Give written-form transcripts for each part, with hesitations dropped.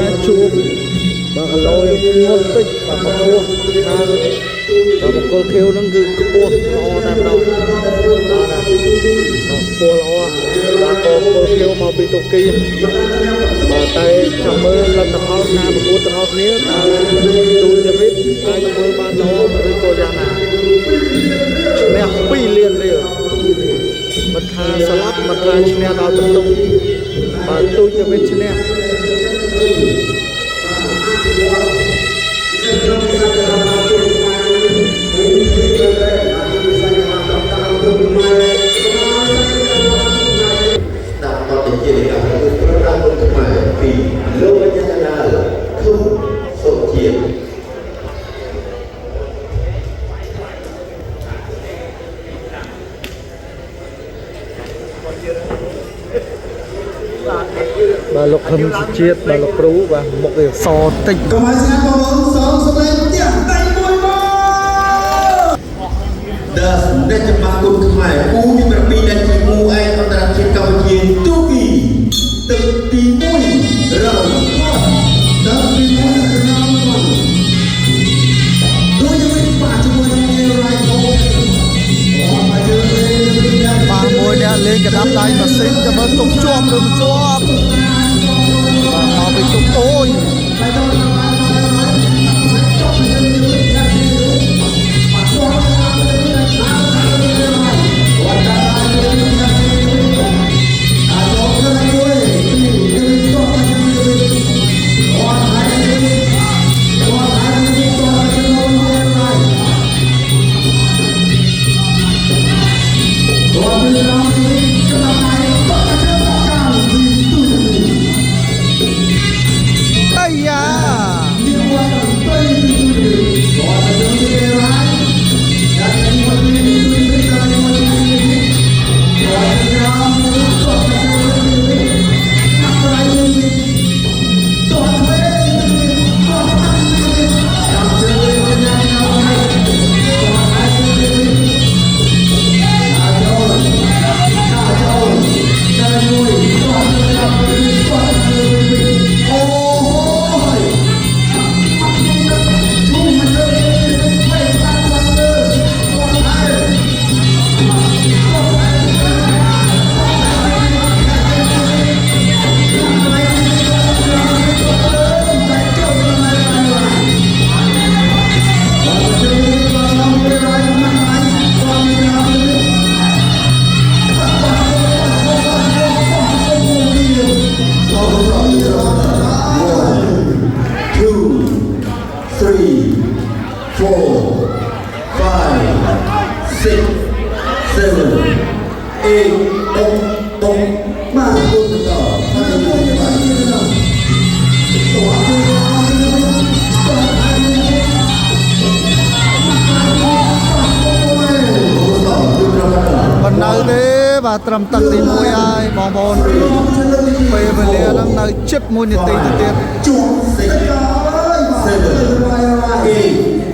ណាជួបបើគីឡូងត់តិចបើមកពោះខាងបើបង្គោលខៀវហ្នឹងគឺខ្ពស់ល្អតែម្ដងបាទណាខ្ពស់ល្អបាទបង្គោលខៀវមកពីតុកីបាទតែចាំមើលលទ្ធផលការប្រកួតទាំងអស់គ្នាតើទូលជីវិតអាចធ្វើបានល្អឬក៏យ៉ាងណាឈ្នះ2លានរៀលមិនថាស្លាប់មិនថាឈ្នះដល់បន្ទុកបាទទូលជីវិតឈ្នះបាទលោកខឹមជាតិបាទលោកគ្រូបាទមុខវាសតិចកុំឲ្យស្ងាត់បងប្អូនសងសម្លេងផ្ទះដៃមួយមកដែលសម្ដេចចំណាស់គុណខ្មែរគូទី7ដែលជាគូឯកអន្តរជាតិកម្ពុជាទូគីទឹកទី1រងដល់ទី1រងដូចជាបាជាមួយនឹងរ៉ៃអូបាទមួយអ្នកលេងកដាប់ដៃម៉ាស៊ីនតែមើលទុកជាប់ឬមិនជាប់មកពីទុកអូយបាទត្រឹមទឹកទី1ហើយបងប្អូនពេលវេលាហ្នឹងនៅជិត1នាទីទៅទៀតជួបសេអើយសេអេ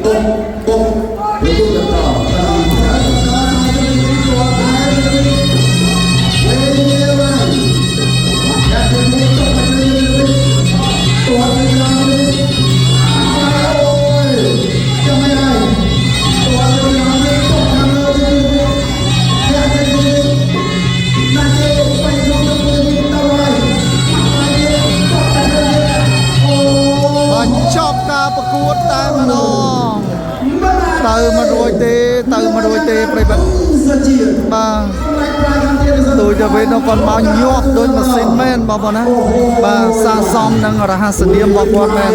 តុងតុងលោកទៅតប្រកួតតែម្ដងទៅមិនរួចទេប្រិបត្តិបាទដូចតែពេលនោះគាត់មកញាប់ដូចម៉ាស៊ីនមែនបងប្អូនណាបាទសាសមនឹងរហស្សនាមរបស់គាត់មែន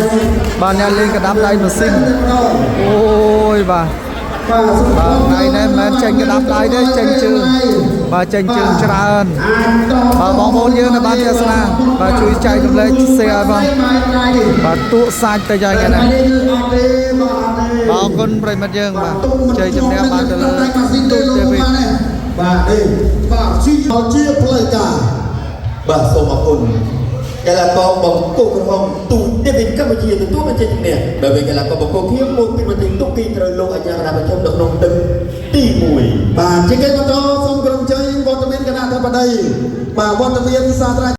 បាទអ្នកលេងកដាប់ដៃម៉ាស៊ីនអូយបាទថ្ងៃនេះមិនមែនចេញកដាប់ដៃទេចេញជើងបាទចេញជើងច្រើនបាទបងប្អូនយើងនៅបានទស្សនាបាទជួយចែករំលែក share ឲ្យបងបាទទក់សាច់ទៅយ៉ាងណាបាទអរគុណប្រិមិត្តយើងបាទជ័យជំនះបានទៅលើទូតទេវិញបាទបាទជាផ្លូវការបាទសូមអរគុណ cái là con bóng cổ của hồng tụ tiếp đến các vị từ tuốt bên trên nè bởi vì cái là con bóng cổ kia một cái mà tính tụ kỳ trời lộ ở nhà làm trong được nông từng tỉ mùi bà trên cái con đó xong cầm chơi con tâm viên cái nào theo vào đây bà con tâm viên xa